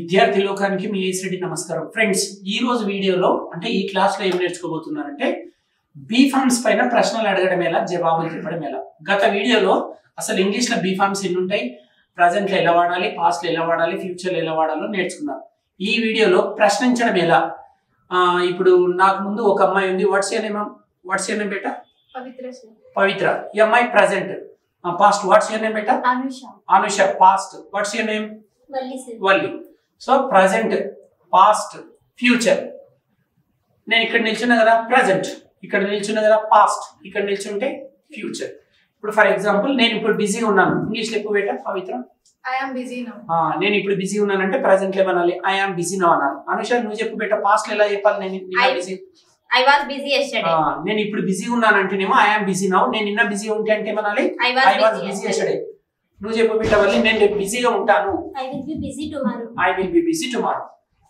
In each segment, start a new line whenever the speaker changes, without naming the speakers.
విద్యార్థి లోకానికి మీ ఏసిరెడ్డి నమస్కారం. ఫ్రెండ్స్, ఈ రోజు వీడియోలో అంటే ఈ క్లాస్లో ఏం నేర్చుకోబోతున్నారంటే బీ ఫార్మ్స్ పైన ప్రశ్నలు అడగడం ఎలా, జవాబులు చెప్పడం ఎలా. గత వీడియోలో అసలు ఇంగ్లీష్లో బీ ఫార్మ్స్ ఎన్ని ఉంటాయి, ప్రజెంట్లో ఎలా వాడాలి, పాస్ట్లో ఎలా వాడాలి, ఫ్యూచర్లో ఎలా వాడాలో నేర్చుకున్నారు. ఈ వీడియోలో ప్రశ్నించడం ఎలా. ఇప్పుడు నాకు ముందు ఒక అమ్మాయి ఉంది. వాట్స్ యువర్ నేమ్ బేటా? పవిత్ర. ఈ అమ్మాయి present. Past what's your name beta? Anusha. Past what's your name? Valli. So present, past, future. నేను ఇక్కడ నిల్చున్నా కదా ప్రజెంట్, ఇక్కడ నిల్చున్నా కదా పాస్ట్, ఇక్కడ నిల్చుంటే ఫ్యూచర్. ఇప్పుడు ఫర్ ఎగ్జాంపుల్ నేను ఇప్పుడు బిజీగా ఉన్నాను. ఇంగ్లీష్లో ఎక్కువ బేటా పవిత్ర? నేను ఇప్పుడు బిజీ ఉన్నానంటే ప్రజెంట్ లో ఏమనాలి? ఐ ఆమ్ బిజీ నౌ అనాలి. అనుష నువ్వు చెప్పు బేటా, పాస్ట్ లో ఎలా చెప్పాలి? నేను ఇప్పుడు బిజీ ఉన్నానంటేనేమో ఐ ఆమ్ బిజీ నౌ. నేను నిన్న బిజీ ఉంటే అంటే ఏమనాలి? I was busy yesterday. నువ్వు చెప్పు బిడ్డ వల్లి, నేను రేపు బిజీగా ఉంటాను. I will be busy tomorrow.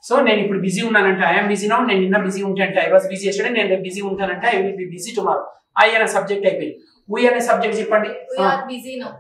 So నేను ఇప్పుడు బిజీ ఉన్నానంటే ఐ ఆమ్ బిజీ నౌ. నేను నిన్న బిజీ ఉంటే అంటే ఐ వాజ్ బిజీ యెస్టర్డే. నేను రేపు బిజీ ఉంటానంటే I will be busy tomorrow. I అనే సబ్జెక్ట్ అయిపోయింది. we అనే సబ్జెక్ట్ చెప్పండి.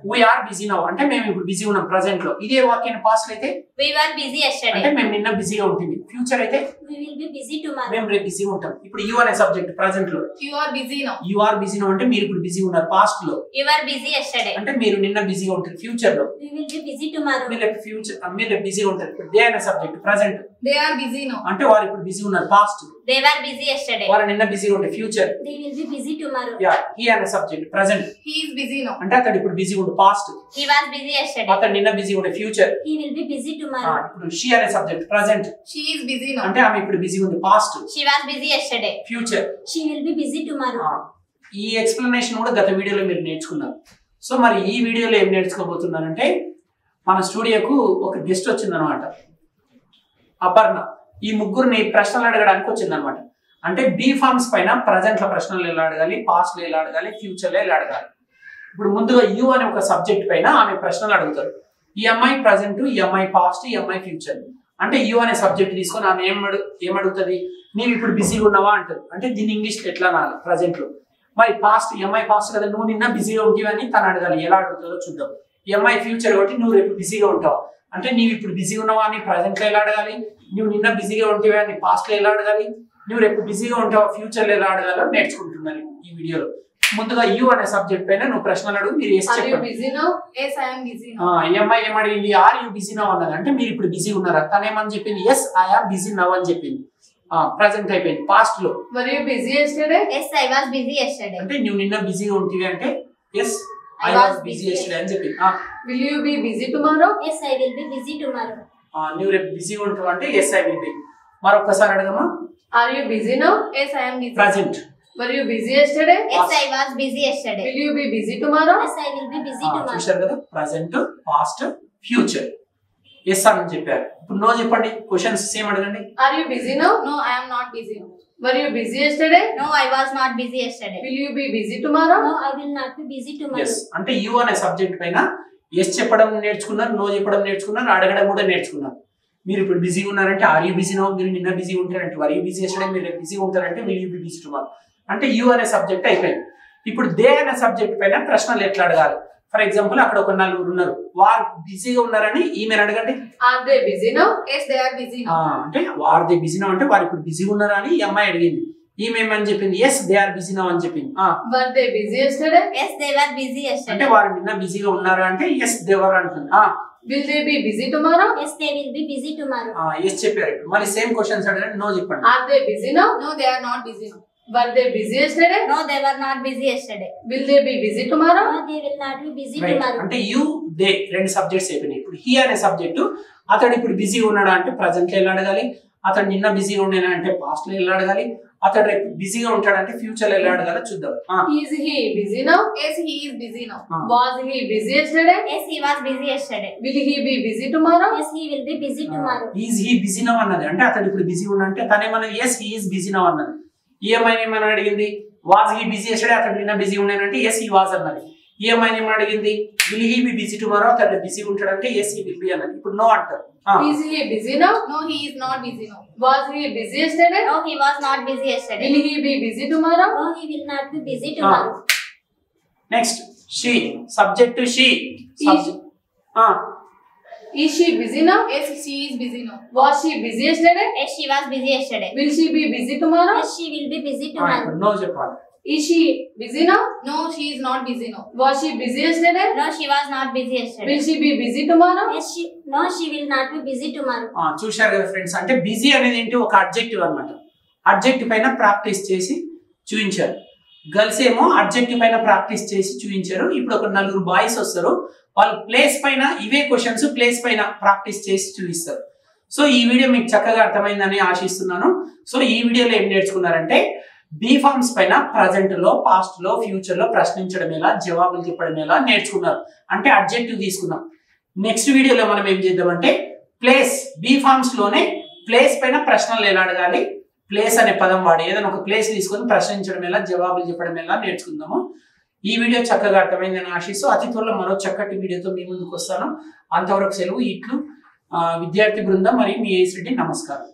we are busy now అంటే మేము ఇప్పుడు బిజీ ఉన్నాం ప్రెజెంట్ లో. ఇదే వాక్యాన్ని పాస్ట్ లో అయితే we were busy yesterday అంటే మేము నిన్న బిజీగా ఉంటుంది. ఫ్యూచర్ అయితే we will be busy tomorrow మేము రేపు బిజీగా ఉంటాం. ఇప్పుడు you అనే సబ్జెక్ట్ ప్రెజెంట్ లో you are busy now అంటే మీరు ఇప్పుడు బిజీ ఉన్నారు. పాస్ట్ లో you were busy yesterday అంటే మీరు నిన్న బిజీగా ఉంటారు. ఫ్యూచర్ లో we will be busy tomorrow మీరు రేపు ఫ్యూచర్ మీరు రేపు బిజీగా ఉంటారు. ఇప్పుడు they అనే subject present they are busy now అంటే వారు ఇప్పుడు బిజీ ఉన్నారు. Past they were busy yesterday వారు నిన్న బిజీగా ఉంటారు. Future they will be busy tomorrow he అనే subject present he is busy now అంటే అతడు ఇప్పుడు బిజీగా ఉంటాడు. Past he was busy yesterday అతడు నిన్న బిజీగా ఉంటాడు. Future he will be busy tomorrow ఇప్పుడు she అనే subject present she is busy now అంటే ఆమె ఇప్పుడు బిజీగా ఉంది. Past she was busy yesterday future she will be busy tomorrow. ఈ ఎక్స్ప్లెనేషన్ కూడా గత వీడియోలో మీరు నేర్చుకున్నారు. సో మరి ఈ వీడియోలో ఏం నేర్చుకోబోతున్నారంటే మన స్టూడియోకు ఒక గెస్ట్ వచ్చిందనమాట, అపర్ణ. ఈ ముగ్గురిని ప్రశ్నలు అడగడానికి వచ్చిందనమాట. అంటే బీ ఫార్మ్స్ పైన ప్రజెంట్ లో ప్రశ్నలు ఎలా అడగాలి, పాస్ట్ లో ఎలా అడగాలి, ఫ్యూచర్ లో ఎలా అడగాలి. ఇప్పుడు ముందుగా యు అనే ఒక సబ్జెక్ట్ పైన ఆమె ప్రశ్నలు అడుగుతారు. ఈ అమ్మాయి ప్రజెంట్, ఈ అమ్మాయి పాస్ట్, ఈ అమ్మాయి ఫ్యూచర్. అంటే యు అనే సబ్జెక్ట్ తీసుకొని ఆమె ఏమడుగుతుంది? నీవు ఇప్పుడు బిజీగా ఉన్నావా అంటది. అంటే దీన్ని ఇంగ్లీష్ లో ఎట్లా అనాలి? ప్రజెంట్ లో. మరి పాస్ట్, ఈ అమ్మాయి పాస్ట్ కదా, నువ్వు నిన్న బిజీగా ఉంటావని తను అడగాలి. ఎలా అడుగుతుందో చూద్దాం. ఈ అమ్మాయి ఫ్యూచర్ కాబట్టి నువ్వు రేపు బిజీగా ఉంటావు అంటే నీవు ఇప్పుడు బిజీగా ఉన్నావా అని ప్రజెంట్ లో ఎలా అడగాలి? నువ్వు నిన్న బిజీగా ఉంటావా అని పాస్ట్ లో ఎలా అడగాలి? నువ్వు రేపు బిజీగా ఉంటావా ఫ్యూచర్ లో ఎలా అడగాలో నేర్చుకుంటున్నాను ఈ వీడియోలో. ముందుగా యు అనే సబ్జెక్ట్ పైన నువ్వు ప్రశ్నలు అడుగు. మీరు ఈ అమ్మాయి ఏమడిగింది? ఆర్ యూ బిజీ నౌ అన్నది. అంటే మీరు ఇప్పుడు బిజీ ఉన్నారా? తనేమని చెప్పింది? Yes I am busy now అని చెప్పింది. ప్రెజెంట్ అయిపోయింది. పాస్ట్ లో అంటే నువ్వు నిన్న బిజీగా ఉంటుంది అంటే yes I was busy yesterday అని చెప్పింది.
Will you be busy tomorrow?
Yes, I will be busy tomorrow.
నువ్వు రేపు బిజీగా ఉంటావు అంటే ఎస్ ఐ విల్ బి. మరొకసారి అడగమా?
Are you busy now?
Yes, I am busy.
Present.
Were you busy yesterday?
Yes, I was busy yesterday.
Will you be busy tomorrow?
Yes, I will be busy tomorrow.
చూశారు కదా, present, past, future. Yes అని చెప్పారు. ఇప్పుడు no చెప్పండి. Questions same అడగండి.
Are you busy now?
No, I am not busy.
Were you busy yesterday?
No, I was not busy yesterday.
Will you be busy tomorrow?
No, I will not be busy tomorrow.
Yes అంటే you అనే subject పైన yes చెప్పడం నేర్చుకున్నారు, no చెప్పడం నేర్చుకున్నారు, అడగడం కూడా నేర్చుకున్నారు. మీరు ఇప్పుడు బిజీగా ఉన్నారంటే ఆర్ యూ బిజీ నౌ, మీరు నిన్న బిజీ ఉంటారంటే వర్ యూ బిజీ yesterday, మీరు రేపు బిజీగా ఉంటారంటే will you be busy tomorrow. అంటే యు అనే సబ్జెక్ట్ అయిపోయింది. ఇప్పుడు దే అనే సబ్జెక్ట్ పైన ప్రశ్నలు ఎట్లా అడగాలి? ఫర్ ఎగ్జాంపుల్ అక్కడ ఒక నలుగురు ఉన్నారు, వారు బిజీగా ఉన్నారని ఈమెను అడగండి.
Are they busy now?
Yes, they are busy now.
అంటే ఆర్ దే బిజీ నౌ అంటే వారు ఇప్పుడు బిజీగా ఉన్నారా అని ఈ అమ్మాయి అడిగింది. ఈమె ఏమని చెప్పింది? Yes they are busy now అని చెప్పింది.
Were they busy yesterday?
Yes, they were busy yesterday.
అంటే వారు నిన్న బిజీగా ఉన్నారా అంటే ఎస్ దే వర్ అంటుంది.
Will they be busy tomorrow?
Yes, they will be busy tomorrow.
Yes చెప్పారు. మళ్ళీ సేమ్ క్వశ్చన్స్ అడగండి, నో చెప్పండి.
Are they busy now?
No, they are not busy now.
Were they busy yesterday?
No, they were not busy yesterday.
Will they be busy tomorrow?
No, they will not be busy
Right.
tomorrow.
అంటే you they రెండు subjects అయిపోయినాయి. ఇప్పుడు he అనే subject అతడు ఇప్పుడు బిజీగా ఉన్నాడా అంటే ప్రజెంట్ లో ఎలా అడగాలి? అతడు నిన్న బిజీగా ఉండేనా అంటే పాస్ట్ లో ఎలా అడగాలి? అతడు రేపు బిజీగా ఉంటాడంటే ఫ్యూచర్ లో ఎలా అడగాలో చూద్దాం.
Is he busy now?
Yes, he is busy now.
Was he busy yesterday?
Yes, he was busy yesterday.
Will he be busy tomorrow?
Yes, he will be busy tomorrow.
Is he busy now అన్నది. అంటే అతడు ఇప్పుడు busy ఉన్నంటే తనేమన్నది yes he is busy now అన్నది. ఈఎంఐ ఏమని అడిగింది? వాజ్ హీ బిజీ yesterday అతడు నిన్న బిజీ ఉన్నానంటే ఎస్ హీ వాజ్ అన్నది. ఈఎంఐ ఏమని అడిగింది? Will he be busy tomorrow అతడు బిజీ ఉంటాడంటే ఎస్ హీ విల్ బి అన్నది. ఇప్పుడు నో అంటారు.
Is he busy now?
No, he is not busy now.
Was he busy yesterday?
No, he was not busy yesterday.
Will he be busy tomorrow?
No, he will not be busy tomorrow.
Next she subject she.
Is she busy now?
Yes, she is busy now.
Was she busy yesterday?
Yes, she was busy yesterday.
Will she be busy tomorrow?
Yes, she will be busy tomorrow.
No చెప్పాలి.
Is she busy now?
No, she is not busy now.
Was she busy yesterday?
No, she was not busy yesterday.
Will she be busy tomorrow?
Yes, she will not be busy tomorrow.
చూశారు కదా friends, అంటే busy అనేది ఏంటి, ఒక adjective అన్నమాట. Adjective పైన practice చేసి చూపించారు. గర్ల్స్ ఏమో అడ్జెక్టివ్ పైన ప్రాక్టీస్ చేసి చూపించారు. ఇప్పుడు ఒక నలుగురు బాయ్స్ వస్తారు, వాళ్ళు ప్లేస్ పైన ఇవే క్వశ్చన్స్ ప్లేస్ పైన ప్రాక్టీస్ చేసి చూపిస్తారు. సో ఈ వీడియో మీకు చక్కగా అర్థమైందని ఆశిస్తున్నాను. సో ఈ వీడియోలో ఏం నేర్చుకున్నారంటే బీ ఫార్మ్స్ పైన ప్రజెంట్ లో, పాస్ట్ లో, ఫ్యూచర్ లో ప్రశ్నించడం ఎలా, జవాబులు చెప్పడం ఎలా నేర్చుకున్నారు. అంటే అడ్జెక్టివ్ తీసుకున్నాం. నెక్స్ట్ వీడియోలో మనం ఏం చేద్దామంటే ప్లేస్, బీ ఫార్మ్స్ లోనే ప్లేస్ పైన ప్రశ్నలు ఎలా అడగాలి, ప్లేస్ అనే పదం వాడి ఏదైనా ఒక ప్లేస్ తీసుకొని ప్రశ్నించడం ఎలా, జవాబులు చెప్పడం ఎలా నేర్చుకుందాము. ఈ వీడియో చక్కగా అర్థమైందని ఆశిస్తూ అతి త్వరలో మరో చక్కటి వీడియోతో మీ ముందుకు వస్తాను. అంతవరకు సెలవు. ఇట్లు విద్యార్థి బృందం మరియు మీ ఏస్ రెడ్డి. నమస్కారం.